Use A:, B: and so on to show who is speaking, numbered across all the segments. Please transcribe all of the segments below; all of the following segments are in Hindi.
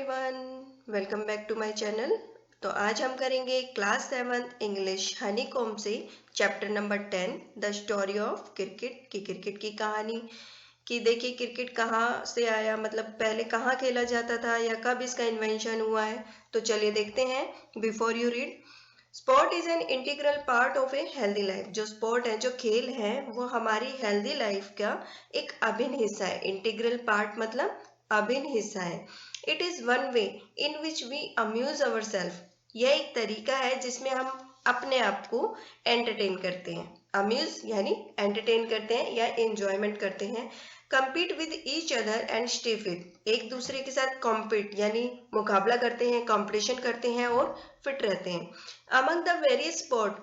A: Everyone, welcome back to my channel. तो आज हम करेंगे क्लास 7 इंग्लिश हनीकॉम्ब से chapter number 10 the story of cricket की क्रिकेट की कहानी। कि देखिए क्रिकेट कहाँ से आया, मतलब पहले कहाँ खेला जाता था या कब इसका इन्वेंशन हुआ है। तो चलिए देखते हैं। Before you read, sport is an integral part of a healthy life. जो स्पोर्ट है, जो खेल है, वो हमारी हेल्दी लाइफ का एक अभिन्न हिस्सा है। इंटीग्रल पार्ट मतलब अभिन्न हिस्सा है। It is one way in which we amuse our self. यह एक तरीका है जिसमें हम अपने आप को एंटरटेन करते हैं। अम्यूज यानी एंटरटेन करते हैं या एंजॉयमेंट करते हैं। compete with each other and stay fit, एक दूसरे के साथ compete यानी मुकाबला करते हैं, कंपटीशन करते हैं और फिट रहते हैं। among the various sport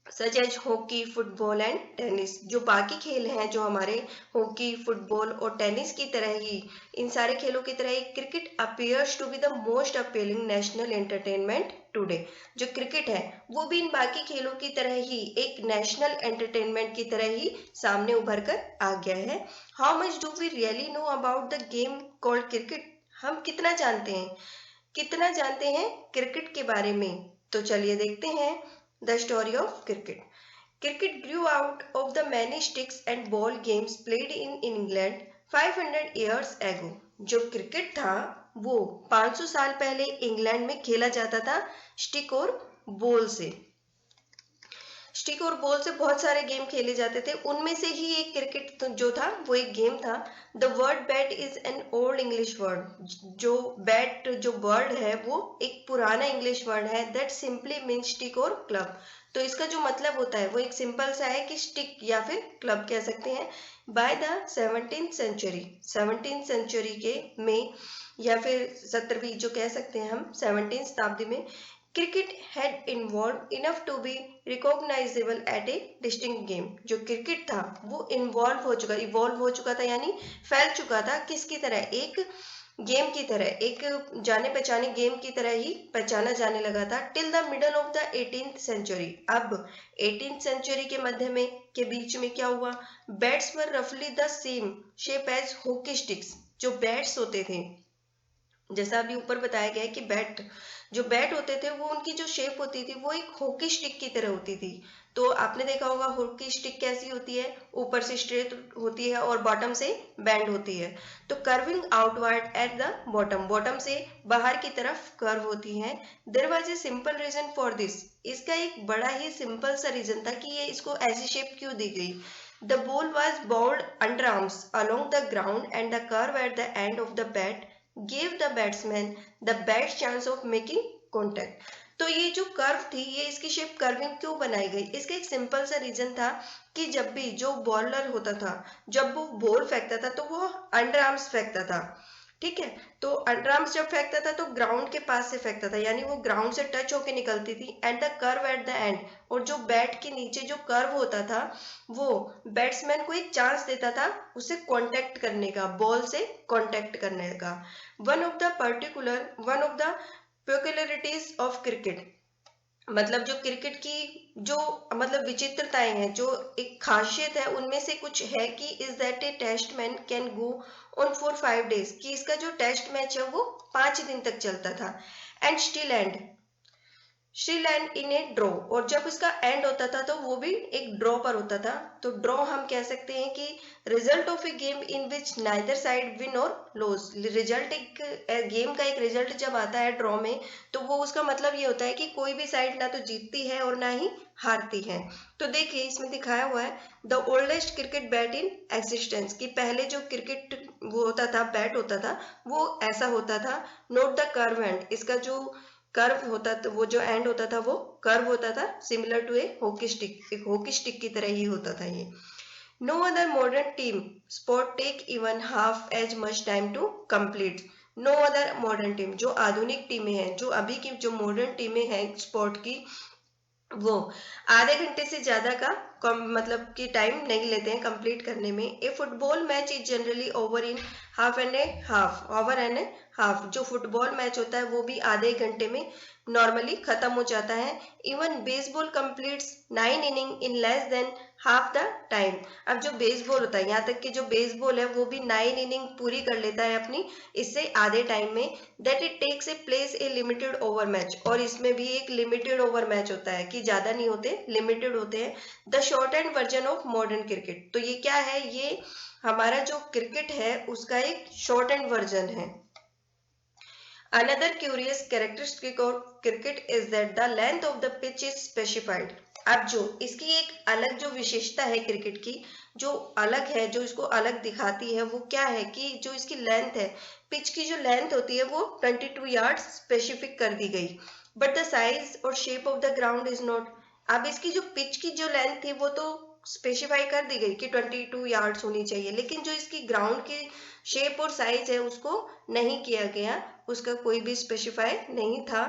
A: such as hockey, football and tennis, जो बाकी खेल हैं, जो हमारे हॉकी, फुटबॉल और टेनिस की तरह ही, इन सारे खेलों की तरह ही cricket appears to be the most appealing national entertainment today. जो क्रिकेट है वो भी इन बाकी खेलों की तरह ही एक नेशनल एंटरटेनमेंट की तरह ही सामने उभर कर आ गया है। How much do we really know about the game called cricket? हम कितना जानते हैं, कितना जानते हैं क्रिकेट के बारे में? तो चलिए देखते हैं The story of cricket. Cricket grew out of the many sticks and ball games played in England 500 years ago. जो क्रिकेट था वो 500 साल पहले इंग्लैंड में खेला जाता था स्टिक और बॉल से। स्टिक और बॉल से बहुत सारे गेम खेले जाते थे, उनमें से ही एक क्रिकेट जो था वो एक गेम था। The word bat is an old English word. जो बैट, जो वर्ड है, वो एक पुराना इंग्लिश वर्ड है दैट सिंपली मीन स्टिक और क्लब। तो इसका जो मतलब होता है वो एक सिंपल सा है कि स्टिक या फिर क्लब कह सकते हैं। बाय द 17th सेंचुरी के में, या फिर 17वीं जो कह सकते हैं हम, 17वीं शताब्दी में cricket had involve enough to be recognizable at a distinct game. जो क्रिकेट था वो इवॉल्व हो चुका था यानी फैल चुका था। किसकी तरह? एक गेम की तरह, एक जाने पहचाने गेम की तरह ही पहचाना जाने लगा था till the middle of the 18th century. अब 18th सेंचुरी के मध्य में के बीच में क्या हुआ? बैट्स वर रफली the same shape as hockey sticks. जो बैट्स होते थे, जैसा अभी ऊपर बताया गया है कि जो बैट होते थे वो उनकी जो शेप होती थी वो एक हॉकी स्टिक की तरह होती थी। तो आपने देखा होगा हॉकी स्टिक कैसी होती है, ऊपर से स्ट्रेट होती है और बॉटम से बैंड होती है। तो curving outward at the bottom, bottom से बाहर की तरफ कर्व होती है। There was a simple reason for this. इसका एक बड़ा ही सिंपल सा रीजन था कि ये इसको ऐसी शेप क्यों दी गई। The ball was bowled under arms along the ground and the curve at the end of the bat gave the batsman the best chance of making contact। तो ये जो कर्व थी, ये इसकी शेप कर्विंग क्यों बनाई गई? इसका एक सिंपल सा रीजन था कि जब भी जो बॉलर होता था, जब वो बॉल फेंकता था तो वो अंडर आर्म्स फेंकता था, ठीक है। तो अंडर आर्म्स जब फेंकता था तो ग्राउंड के पास से फेंकता था, यानी वो ग्राउंड से टच होके निकलती थी। And the curve at the and, और जो बैट के नीचे जो कर्व होता था वो बैट्समैन को एक चांस देता था उसे कांटेक्ट करने का, बॉल से कांटेक्ट करने का। One of the peculiarities of cricket, मतलब जो क्रिकेट की जो मतलब विचित्रताएं हैं, जो एक खासियत है, उनमें से कुछ है कि is that a test man can go on for 5 days, कि इसका जो टेस्ट मैच है वो 5 दिन तक चलता था। And still and in A draw, और जब उसका एंड होता था तो वो भी एक ड्रॉ पर होता था। तो ड्रॉ हम कह सकते हैं कि result of A game in which neither side win और लॉस। रिजल्ट, एक गेम का एक रिजल्ट जब आता है ड्रॉ में, तो वो उसका मतलब ये होता है कि कोई भी साइड ना तो जीतती है और ना ही हारती है। तो देखिए इसमें दिखाया हुआ है the oldest cricket bat in existence, कि पहले जो क्रिकेट वो होता था, बैट होता था, वो ऐसा होता था। नोट द कर्व एंड, इसका जो कर्व होता था, वो जो एंड होता था वो कर्व होता था, similar to a hockey stick, एक हॉकी स्टिक की तरह ही होता था ये। No other modern team sport take even half as much time to complete. No other modern team, जो आधुनिक टीमें हैं, जो अभी की जो मॉडर्न टीमें हैं स्पोर्ट की, वो आधे घंटे से ज्यादा का मतलब कि टाइम नहीं लेते हैं कंप्लीट करने में। A football match is generally over in half and a half, over and a half. जो फुटबॉल मैच होता है वो भी आधे घंटे में नॉर्मली खत्म हो जाता है। Even baseball completes 9 inning in less than half the time. अब जो बेसबॉल होता है, यहाँ तक कि जो बेसबॉल है वो भी 9 इनिंग पूरी कर लेता है अपनी इससे आधे टाइम में। That it takes a place a limited over match, और इसमें भी एक लिमिटेड ओवर मैच होता है कि ज्यादा नहीं होते, लिमिटेड होते हैं। The short and version of modern cricket. तो ये क्या है, ये हमारा जो क्रिकेट है उसका एक शॉर्ट एंड वर्जन है। Another curious characteristic of cricket is that the length of the pitch is specified. अब जो इसकी एक अलग जो विशेषता है क्रिकेट की, जो अलग है, जो इसको अलग दिखाती है, वो क्या है कि जो इसकी लेंथ है, पिच की जो लेंथ होती है वो 22 यार्ड्स स्पेसिफिक कर दी गई। बट द साइज और shape of the ground is not. अब इसकी जो पिच की जो लेंथ थी वो तो स्पेसिफाई कर दी गई कि 22 यार्ड्स होनी चाहिए, लेकिन जो इसकी ग्राउंड की शेप और साइज है उसको नहीं किया गया, उसका कोई भी स्पेसिफाई नहीं था।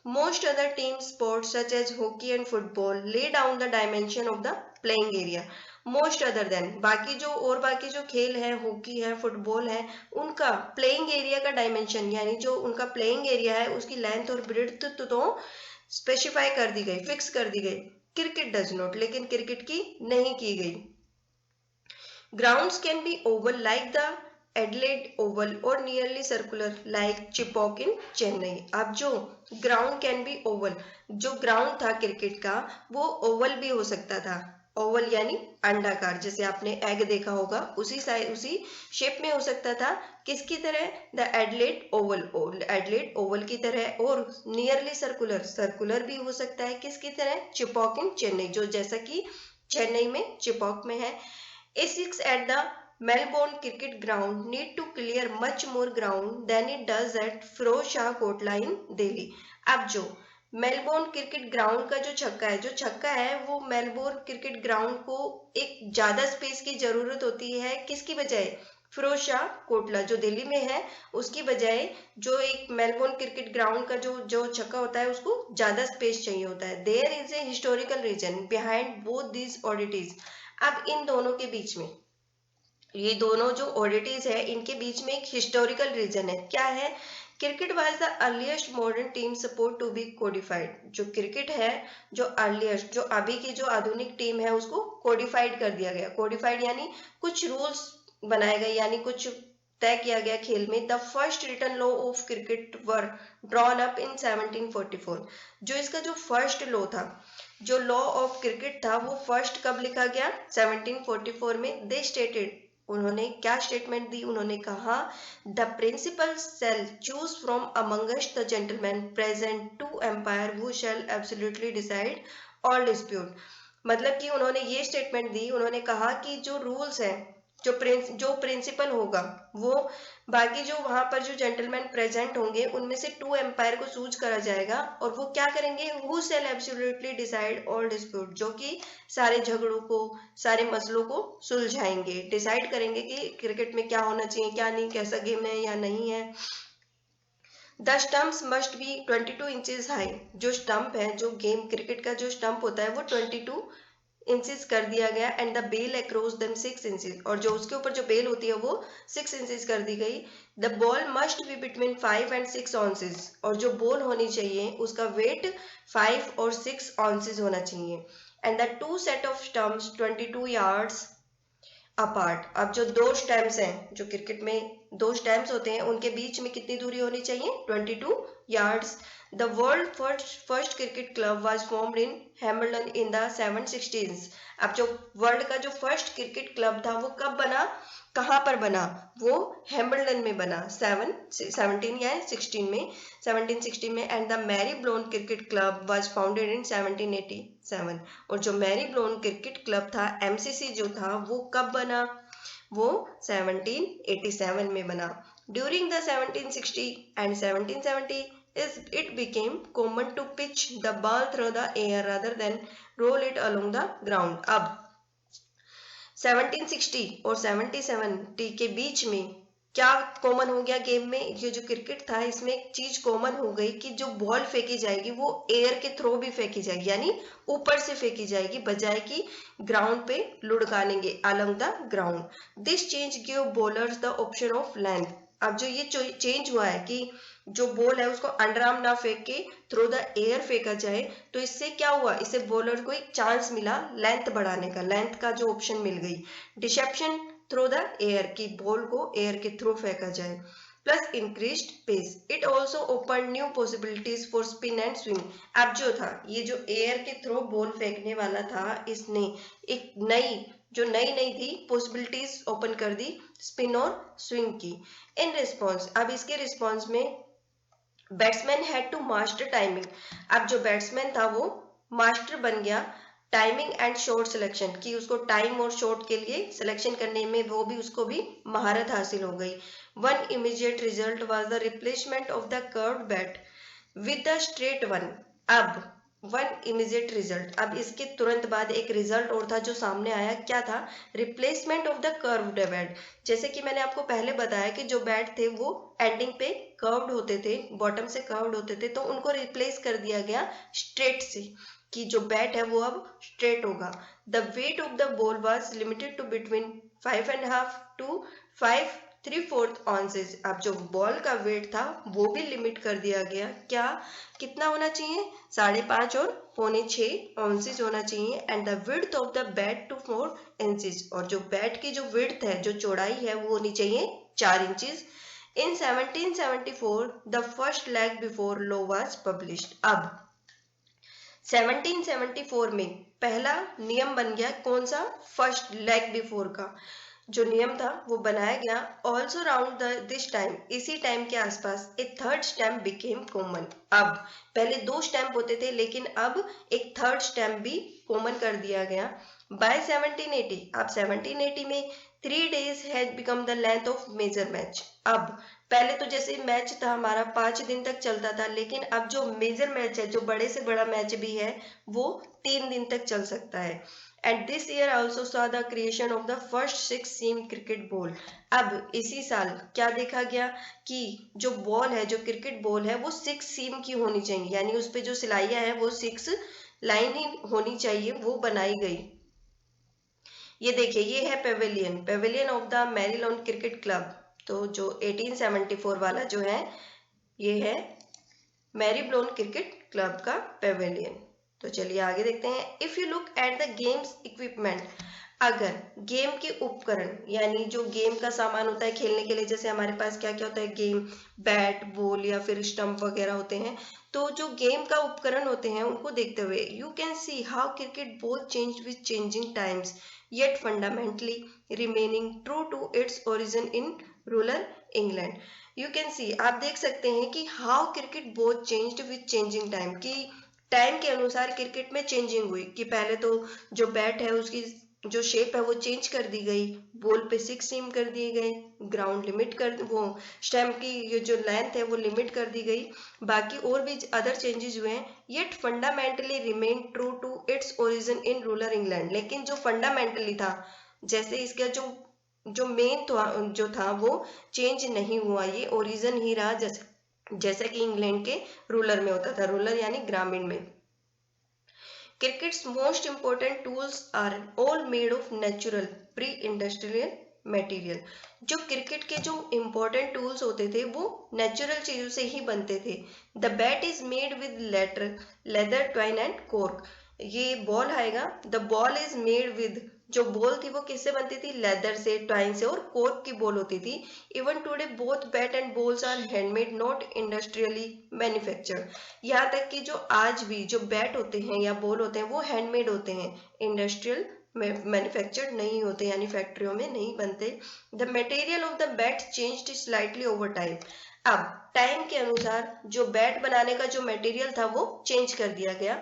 A: Most other team sports such as hockey and football lay down the dimension of the playing area. Most other then, बाकी जो खेल है, हॉकी है, फुटबॉल है, उनका प्लेइंग एरिया का डायमेंशन यानी जो उनका प्लेइंग एरिया है उसकी लेंथ और ब्रेड्थ तो स्पेसिफाई कर दी गई, फिक्स कर दी गई। क्रिकेट डज नॉट, लेकिन क्रिकेट की नहीं की गई। Grounds can be oval like the Adelaide Oval और नियरली सर्कुलर लाइक चिपॉक इन चेन्नई। अब जो ग्राउंड कैन बी ओवल, जो ग्राउंड था क्रिकेट का वो ओवल भी हो सकता था। ओवल यानी अंडाकार, जैसे आपने एग देखा होगा उसी शेप में हो सकता था। किसकी तरह? The Adelaide Oval, Adelaide Oval की तरह। और नियरली सर्कुलर भी हो सकता है। किसकी तरह? चिपॉक इन चेन्नई, जो जैसा कि चेन्नई में चिपॉक में है। A six at the Melbourne cricket ground need to clear much more ground than it does at Firoz Shah Kotla in Delhi. अब जो मेलबोर्न क्रिकेट ग्राउंड का जो छक्का है वो मेलबोर्न क्रिकेट ग्राउंड को एक ज्यादा स्पेस की जरूरत होती है। किसकी बजाय? फिरोज शाह कोटला जो दिल्ली में है उसकी बजाय जो एक मेलबोर्न क्रिकेट ग्राउंड का जो छक्का होता है उसको ज्यादा स्पेस चाहिए होता है। There is a historical reason behind both these oddities. अब इन दोनों के बीच में, ये दोनों जो ऑडिटीज है इनके बीच में एक हिस्टोरिकल रीजन है। क्या है? Cricket was the earliest modern team sport to be codified. जो क्रिकेट है, जो अर्लीस्ट, जो अभी की जो आधुनिक टीम है उसको कोडिफाइड कर दिया गया। कोडिफाइड यानी कुछ रूल्स बनाए गए, यानी कुछ तय किया गया खेल में। The first written law of cricket were drawn up in 1744। जो इसका जो फर्स्ट लॉ था, जो लॉ ऑफ क्रिकेट था, वो फर्स्ट कब लिखा गया? 1744 में। दे स्टेटेड, उन्होंने क्या स्टेटमेंट दी? उन्होंने कहा the principal shall choose from amongst the gentleman present to umpire who shall absolutely decide all dispute. मतलब कि उन्होंने ये स्टेटमेंट दी, उन्होंने कहा कि जो रूल्स हैं, जो प्रिंसिपल होगा, वो बाकी जो वहां पर जो जेंटलमैन प्रेजेंट होंगे उनमें से 2 एम्पायर को चूज करा जाएगा और वो क्या करेंगे? Who shall absolutely decide all dispute, जो कि सारे झगड़ों को, सारे मसलों को सुलझाएंगे, डिसाइड करेंगे कि क्रिकेट में क्या होना चाहिए, क्या नहीं, कैसा गेम है या नहीं है। The stumps must be 22 inches high. जो स्टंप है, जो गेम क्रिकेट का जो स्टंप होता है वो 22 इंचेस कर दिया गया। And the bail across then 6 inches, और जो उसके ऊपर जो बेल होती है वो 6 इंचेस कर दी गई। The ball must be between 5 and 6 ऑन्सेस, और जो बॉल होनी चाहिए उसका वेट 5 और 6 ऑन्सेस होना चाहिए। And the 2 set of stumps 22 yards apart. अब जो 2 स्टैम्प्स हैं, जो क्रिकेट में 2 स्टैम्प्स होते हैं, उनके बीच में कितनी दूरी होनी चाहिए? 22 yards. The world first cricket club was formed in Hamilton in the 760s। अब जो वर्ल्ड का जो फर्स्ट क्रिकेट क्लब था वो कब बना, कहाँ पर बना? वो हैमिल्टन में बना 17 या 16 में, 1760 में। And the Marylebone cricket club was founded in 1787। और जो मैरी ब्लोन क्रिकेट क्लब था, एमसीसी जो था, वो कब बना? वो 1787 में बना। During the 1760 and 1770 it became common to pitch the ball through the air rather than roll it along the ground। अब 1760 और 1770 के बीच में क्या कॉमन हो गया गेम में? ये जो क्रिकेट था इसमें एक चीज कॉमन हो गई कि जो बॉल फेंकी जाएगी वो एयर के थ्रू भी फेंकी जाएगी, यानी ऊपर से फेंकी जाएगी बजाय कि ग्राउंड पे लुढ़कानेंगे along the ground. This change give bowlers the option of length. अब जो ये चेंज हुआ है कि जो बॉल है उसको अंडरआर्म ना फेंक के थ्रू द एयर फेंका जाए, तो इससे क्या हुआ, इससे बॉलर को एक चांस मिला लेंथ बढ़ाने का, लेंथ का जो ऑप्शन मिल गई। डिसेप्शन थ्रू द एयर की बॉल को एयर के थ्रू फेंका जाए, plus increased pace. It also open new possibilities for spin and swing. अब जो था ये जो एयर के थ्रू बॉल फेंकने वाला था, इसने एक नई थी पॉसिबिलिटीज ओपन कर दी स्पिन और स्विंग की। इन रिस्पॉन्स, अब इसके रिस्पॉन्स में batsman had to master timing. अब जो बैट्समैन था वो मास्टर बन गया टाइमिंग एंड शॉट सिलेक्शन की, उसको टाइम और शॉट के लिए सिलेक्शन करने में उसको भी महारत हासिल हो गई। One immediate result was the replacement of the curved bat with the straight one. अब वन इमीडिएट रिजल्ट, अब इसके तुरंत बाद एक रिजल्ट और था जो सामने आया, क्या था? Replacement of the curved bat. जैसे कि मैंने आपको पहले बताया कि जो बैट थे वो एंडिंग पे कर्व्ड होते थे, बॉटम से कर्व्ड होते थे, तो उनको रिप्लेस कर दिया गया स्ट्रेट से, कि जो बैट है वो अब स्ट्रेट होगा। The weight of the ball was limited to between 5.5 to 5.75 ounces. अब जो बॉल का वेट था वो भी लिमिट कर दिया गया, क्या कितना होना चाहिए? 5.5 और 6.25 ऑन्सेज होना चाहिए। And the width of the bat to 4 inches, और जो बैट की जो विड्थ है, जो चौड़ाई है, वो होनी चाहिए 4 inches. In 1774, the first leg before law was published. अब 1774 में पहला नियम बन गया, कौन सा? फर्स्ट लेग बिफोर का जो नियम था वो बनाया गया। ऑल्सो अराउंड दिस टाइम, इसी टाइम के आसपास, ए थर्ड स्टैम्प बिकेम कॉमन। अब पहले 2 स्टैम्प होते थे, लेकिन अब एक थर्ड स्टैम्प भी कॉमन कर दिया गया। बाय 1780, अब 1780 में 3 days had become the length of major match. अब पहले तो जैसे मैच था हमारा 5 दिन तक चलता था, लेकिन अब जो मेजर मैच है, जो बड़े से बड़ा मैच भी है, वो 3 दिन तक चल सकता है। And this year also saw the creation of the first 6 seam cricket ball. अब इसी साल क्या देखा गया कि जो बॉल है, जो क्रिकेट बॉल है, वो 6 सीम की होनी चाहिए, यानी उस पे जो सिलाइयां है वो 6 लाइन ही होनी चाहिए, वो बनाई गई। ये देखिए, ये है Pavilion of the Maryland cricket club. तो जो 1874 वाला जो है, ये है मैरीलैंड क्रिकेट क्लब का पेविलियन। तो चलिए आगे देखते हैं। If you look at the games equipment, अगर गेम के उपकरण, यानी जो गेम का सामान होता है खेलने के लिए, जैसे हमारे पास क्या क्या होता है, गेम बैट, बॉल या फिर स्टंप वगैरह होते हैं, तो जो गेम का उपकरण होते हैं उनको देखते हुए you can see how cricket both change with changing times yet fundamentally remaining true to its origin in rural England. You can see, आप देख सकते हैं कि how cricket both changed with changing time, की टाइम के अनुसार क्रिकेट में चेंजिंग हुई, कि पहले तो जो बैट है उसकी जो शेप है वो चेंज कर दी गई, बॉल पे 6 सीम कर दिए गए, ग्राउंड लिमिट कर, वो स्टैम्प की ये जो लेंथ है वो लिमिट कर दी गई, बाकी और भी अदर चेंजेस हुए हैं। Yet fundamentally remain true to its origin in rural England, लेकिन जो फंडामेंटली था, जैसे इसका जो मेन जो था वो चेंज नहीं हुआ, ये ओरिजिन ही रहा, जैसा कि इंग्लैंड के रूरल में होता था, रूरल यानी ग्रामीण में। Cricket's most important tools are all made of natural pre industrial material. जो क्रिकेट के जो इंपॉर्टेंट टूल्स होते थे वो नेचुरल चीजों से ही बनते थे। The bat is made with leather twine and cork. ये बॉल आएगा, the ball is made with, जो बॉल थी वो किससे बनती थी? लेदर से, ट्वाइन से और कॉर्क की बॉल होती थी। Even today both bat and balls are handmade, not industrially manufactured. यहाँ तक कि जो आज भी जो बैट होते हैं या बॉल होते हैं वो हैंडमेड होते हैं, इंडस्ट्रियल मैन्युफैक्चर्ड नहीं होते, यानी फैक्ट्रियों में नहीं बनते। The material of the bat changed slightly over time. अब टाइम के अनुसार जो बैट बनाने का जो मटेरियल था वो चेंज कर दिया गया।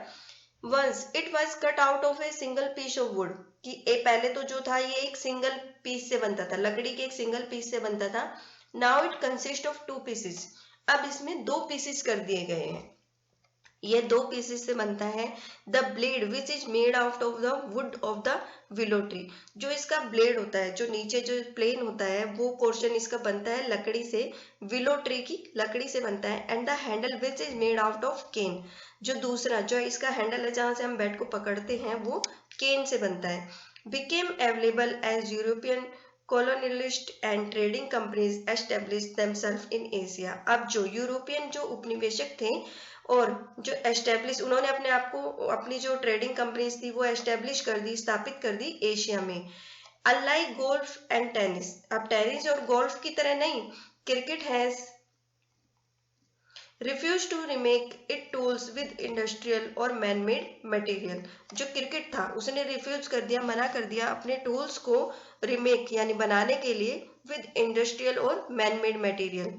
A: Once it was cut out of a single piece of wood, कि पहले तो जो था ये एक सिंगल पीस से बनता था, लकड़ी के एक सिंगल पीस से बनता था। Now it consists of 2 pieces, अब इसमें 2 पीसेस कर दिए गए हैं। ये 2 पीसेस से बनता है। The blade which is made out of the wood of the willow tree, जो इसका ब्लेड होता है, जो नीचे जो प्लेन होता है, वो पोर्शन इसका बनता है लकड़ी से, विलो ट्री की लकड़ी से बनता है। And the handle which is made out of cane, जो दूसरा जो इसका हैंडल है जहां से हम बैट को पकड़ते हैं वो केन से बनता है। Became available as European colonialist and trading companies established themselves in Asia। अब जो यूरोपियन जो उपनिवेशक थे और जो एस्टेब्लिश, उन्होंने अपने आप को, अपनी जो ट्रेडिंग कंपनीज थी वो एस्टेब्लिश कर दी, स्थापित कर दी एशिया में। अनलाइक गोल्फ एंड टेनिस, अब टेनिस और गोल्फ की तरह नहीं, cricket has refuse to remake it tools with industrial और मैन मेड मटेरियल। जो क्रिकेट था उसने रिफ्यूज कर दिया, मना कर दिया अपने टूल्स को रिमेक यानी बनाने के लिए विद इंडस्ट्रियल और मैन मेड मटेरियल।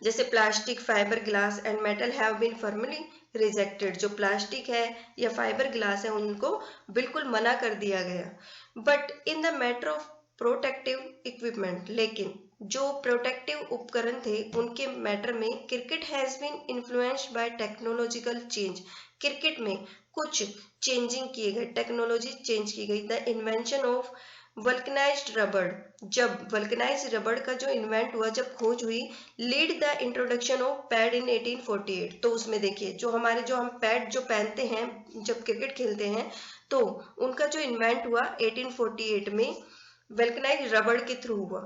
A: जैसे plastic, fibre glass and metal have been formally rejected, जो प्लास्टिक है या फाइबर ग्लास है उनको बिल्कुल मना कर दिया गया। But in the matter of protective equipment, लेकिन जो प्रोटेक्टिव उपकरण थे उनके मैटर में cricket has been influenced by technological change, cricket में कुछ चेंजिंग किए गए, टेक्नोलॉजी चेंज की गई। द इन्वेंशन ऑफ वल्कनाइज्ड रबड़, जब वल्कनाइज्ड रबड़ का जो इन्वेंट हुआ, जब खोज हुई, lead the introduction of pad इन 1848। तो उसमें देखिए जो हम पैड जो पहनते हैं जब क्रिकेट खेलते हैं, तो उनका जो इन्वेंट हुआ 1848 में वल्कनाइज्ड रबड़ के थ्रू हुआ।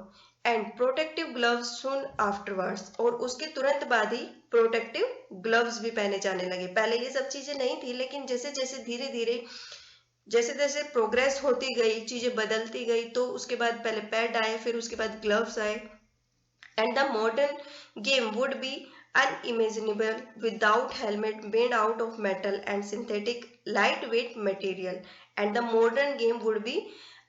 A: And protective gloves soon afterwards, और उसके तुरंत बाद ही प्रोटेक्टिव ग्लव्स भी पहने जाने लगे। पहले ये सब चीजें नहीं थी, लेकिन जैसे जैसे धीरे धीरे जैसे जैसे प्रोग्रेस होती गई, चीजें बदलती गई, तो उसके बाद पहले पैड आए, फिर उसके बाद ग्लव्स आए। And the modern game would be unimaginable without helmet made out of metal and synthetic lightweight material। and the modern game would be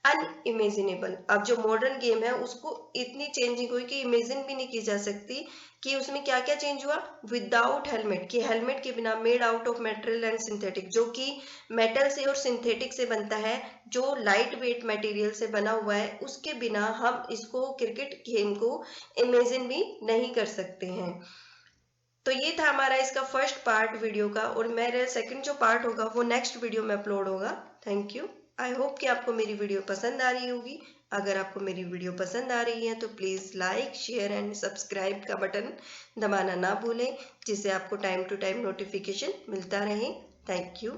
A: unimaginable. अब जो मॉडर्न गेम है उसको इतनी चेंजिंग हुई कि इमेजिन भी नहीं की जा सकती कि उसमें क्या क्या चेंज हुआ। विदाउट हेलमेट, कि हेलमेट के बिना, made out of material and synthetic, जो कि मेटल से और सिंथेटिक से बनता है, जो लाइट वेट मटेरियल से बना हुआ है, उसके बिना हम इसको क्रिकेट गेम को इमेजिन भी नहीं कर सकते हैं। तो ये था हमारा इसका फर्स्ट पार्ट वीडियो का, और मेरा सेकंड जो पार्ट होगा वो नेक्स्ट वीडियो में अपलोड होगा। Thank you. आई होप कि आपको मेरी वीडियो पसंद आ रही होगी। अगर आपको मेरी वीडियो पसंद आ रही है तो please like, share and subscribe का बटन दबाना ना भूलें, जिससे आपको टाइम टू टाइम नोटिफिकेशन मिलता रहे। Thank you.